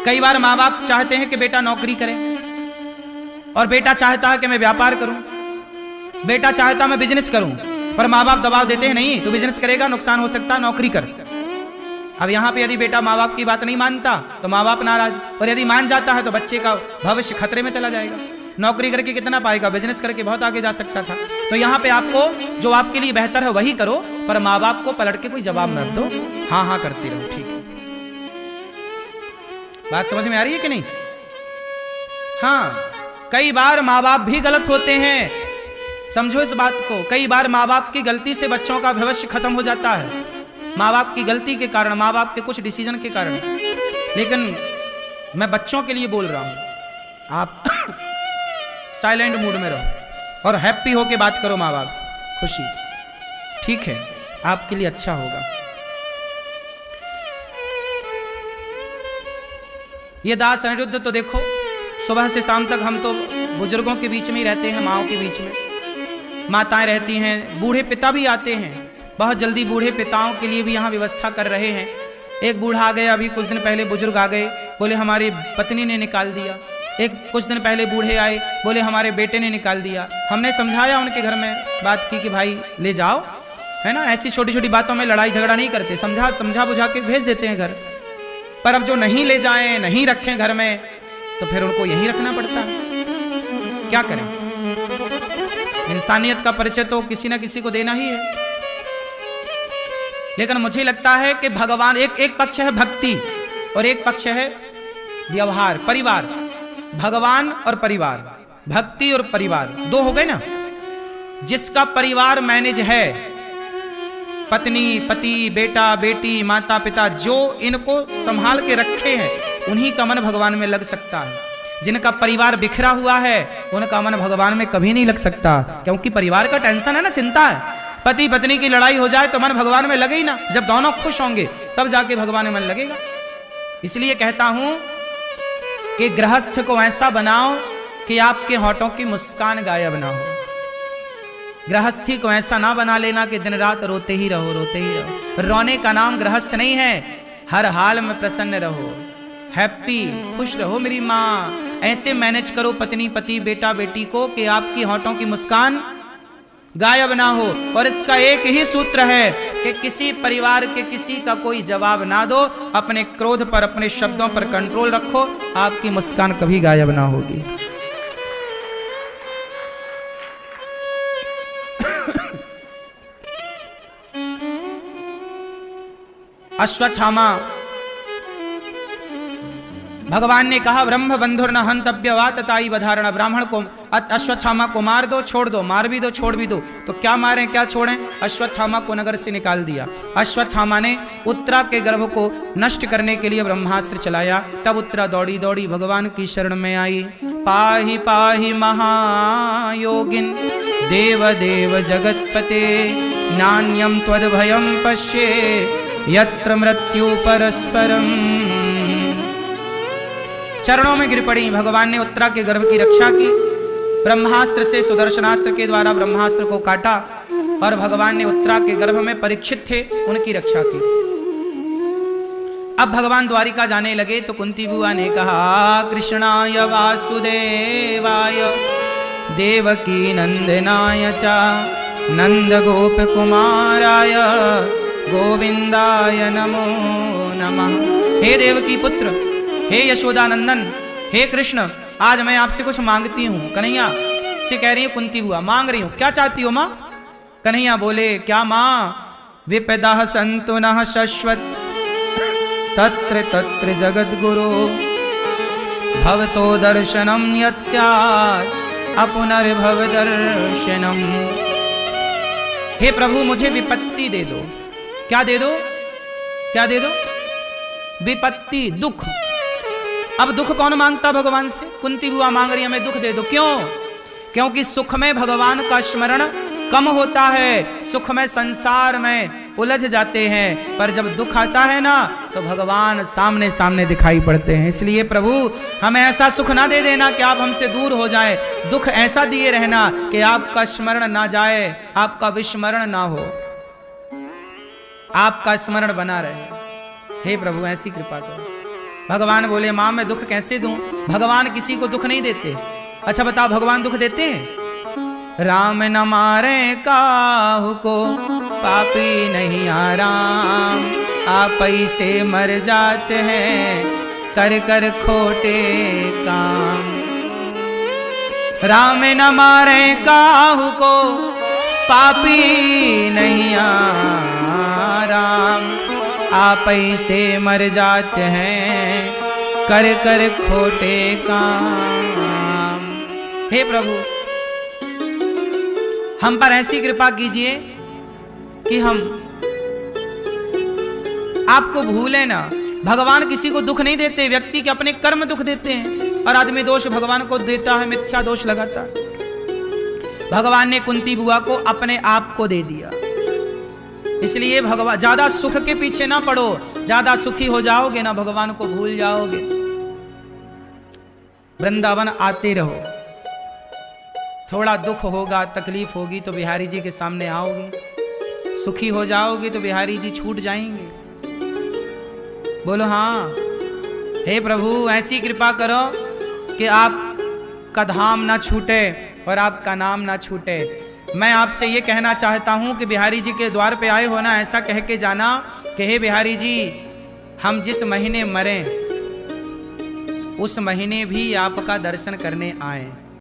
कई बार माँ बाप चाहते हैं कि बेटा नौकरी करे, और बेटा चाहता है कि मैं व्यापार करूं, बेटा चाहता मैं बिजनेस करूं, पर माँ बाप दबाव देते हैं नहीं, तू बिजनेस करेगा नुकसान हो सकता, नौकरी कर। अब यहाँ पे यदि बेटा माँ बाप की बात नहीं मानता तो माँ बाप नाराज, और यदि मान जाता है तो बच्चे का भविष्य खतरे में चला जाएगा। नौकरी करके कितना पाएगा, बिजनेस करके बहुत आगे जा सकता था। तो यहाँ पे आपको जो आपके लिए बेहतर है वही करो, पर माँ बाप को पलट के कोई जवाब मत दो, हाँ हाँ करती रहो, ठीक है। बात समझ में आ रही है कि नहीं? हाँ, कई बार माँ बाप भी गलत होते हैं, समझो इस बात को। कई बार माँ बाप की गलती से बच्चों का भविष्य खत्म हो जाता है, माँ बाप की गलती के कारण, माँ बाप के कुछ डिसीजन के कारण। लेकिन मैं बच्चों के लिए बोल रहा हूं, आप साइलेंट मूड में रहो और हैप्पी होके बात करो माँ बाप से, खुशी, ठीक है, आपके लिए अच्छा होगा। ये दास अनिरुद्ध तो देखो, सुबह से शाम तक हम तो बुजुर्गों के बीच में ही रहते हैं, माओं के बीच में, माताएं रहती हैं, बूढ़े पिता भी आते हैं। बहुत जल्दी बूढ़े पिताओं के लिए भी यहाँ व्यवस्था कर रहे हैं। एक बूढ़ा आ गया, अभी कुछ दिन पहले बुजुर्ग आ गए, बोले हमारी पत्नी ने निकाल दिया। एक कुछ दिन पहले बूढ़े आए, बोले हमारे बेटे ने निकाल दिया। हमने समझाया, उनके घर में बात की कि भाई ले जाओ, है ना, ऐसी छोटी छोटी बातों में लड़ाई झगड़ा नहीं करते, समझा बुझा के भेज देते हैं घर। पर अब जो नहीं ले जाएं, नहीं रखें घर में, तो फिर उनको यहीं रखना पड़ता है, क्या करें। इंसानियत का परिचय तो किसी ना किसी को देना ही है। लेकिन मुझे लगता है कि भगवान, एक पक्ष है भक्ति और एक पक्ष है व्यवहार, परिवार। भगवान और परिवार, भक्ति और परिवार, दो हो गए ना। जिसका परिवार मैनेज है, पत्नी पति, बेटा बेटी, माता पिता, जो इनको संभाल के रखे हैं, उन्हीं का मन भगवान में लग सकता है। जिनका परिवार बिखरा हुआ है, उनका मन भगवान में कभी नहीं लग सकता, क्योंकि परिवार का टेंशन है ना, चिंता है। पति पत्नी की लड़ाई हो जाए तो मन भगवान में लगे ही ना, जब दोनों खुश होंगे तब जाके भगवान में मन लगेगा। इसलिए कहता हूं कि गृहस्थ को ऐसा बनाओ कि आपके होठों की मुस्कान गायब ना हो। गृहस्थी को ऐसा ना बना लेना कि दिन रात रोते ही रहो, रोते ही रहो। रोने का नाम गृहस्थ नहीं है, हर हाल में प्रसन्न रहो, हैप्पी, खुश रहो मेरी माँ। ऐसे मैनेज करो पत्नी पति, बेटा बेटी को कि आपकी होठों की मुस्कान गायब ना हो। और इसका एक ही सूत्र है कि किसी परिवार के किसी का कोई जवाब ना दो, अपने क्रोध पर, अपने शब्दों पर कंट्रोल रखो, आपकी मुस्कान कभी गायब ना होगी। अश्वत्थामा, भगवान ने कहा ब्रह्म बंधुर न हंतव्य वा तताई बधारण। ब्राह्मण को, अश्वत्थामा को मार दो, छोड़ दो, मार भी दो छोड़ भी दो। तो क्या मारें क्या छोड़ें, अश्वत्थामा को नगर से निकाल दिया। अश्वत्थामा ने उत्तरा के गर्भ को नष्ट करने के लिए ब्रह्मास्त्र चलाया। तब उत्तरा दौड़ी दौड़ी भगवान की शरण में आई। पाहि पाहि महायोगिन देव देव जगतपते, नान्यम त्वद्भयं पश्ये यत्र मृत्यु परस्परम। चरणों में गिर पड़ी। भगवान ने उत्तरा के गर्भ की रक्षा की, ब्रह्मास्त्र से, सुदर्शनास्त्र के द्वारा ब्रह्मास्त्र को काटा, और भगवान ने उत्तरा के गर्भ में परीक्षित थे, उनकी रक्षा की। अब भगवान द्वारिका जाने लगे तो कुंती बुआ ने कहा, कृष्णाय वासुदेवाय देवकी नंदनाय च नंद गोप कुमाराय गोविंदाय नमो नमः। हे देवकी पुत्र, हे यशोदा नंदन, हे कृष्ण, आज मैं आपसे कुछ मांगती हूँ। कन्हैया से कह रही हूँ, कुंती बुआ मांग रही हूँ, क्या चाहती हो माँ? कन्हैया बोले, क्या माँ? विपदा संतु नः शश्वत तत्र तत्र जगत गुरु भवतो दर्शनम यत् स्यात् अपुनर्भव दर्शनम। हे प्रभु, मुझे विपत्ति दे दो। क्या दे दो? क्या दे दो? विपत्ति, दुख। अब दुख कौन मांगता भगवान से? कुंती बुआ मांग रही है, हमें दुख दे दो। क्यों? क्योंकि सुख में भगवान का स्मरण कम होता है, सुख में संसार में उलझ जाते हैं, पर जब दुख आता है ना तो भगवान सामने सामने दिखाई पड़ते हैं। इसलिए प्रभु, हमें ऐसा सुख ना दे देना कि आप हमसे दूर हो जाएं, दुख ऐसा दिए रहना कि आपका स्मरण ना जाए, आपका विस्मरण ना हो, आपका स्मरण बना रहे। हे प्रभु, ऐसी कृपा करो। भगवान बोले मां मैं दुख कैसे दूं? भगवान किसी को दुख नहीं देते। अच्छा बताओ भगवान दुख देते हैं? राम न मारे काहू को पापी नहीं आराम, आप ही से मर जाते हैं कर कर खोटे काम। राम न मारे काहू को पापी नहीं आराम, आप ही से मर जाते हैं कर कर खोटे काम। हे प्रभु हम पर ऐसी कृपा कीजिए कि हम आपको भूले ना। भगवान किसी को दुख नहीं देते, व्यक्ति के अपने कर्म दुख देते हैं और आदमी दोष भगवान को देता है, मिथ्या दोष लगाता है। भगवान ने कुंती बुआ को अपने आप को दे दिया, इसलिए भगवान ज्यादा सुख के पीछे ना पड़ो, ज्यादा सुखी हो जाओगे ना भगवान को भूल जाओगे। वृंदावन आते रहो, थोड़ा दुख होगा तकलीफ होगी तो बिहारी जी के सामने आओगे, सुखी हो जाओगे तो बिहारी जी छूट जाएंगे। बोलो हाँ। हे प्रभु ऐसी कृपा करो कि आपका धाम ना छूटे और आपका नाम ना छूटे। मैं आपसे ये कहना चाहता हूं कि बिहारी जी के द्वार पे आए हो ना, ऐसा कह के जाना कि हे बिहारी जी हम जिस महीने मरें उस महीने भी आपका दर्शन करने आए।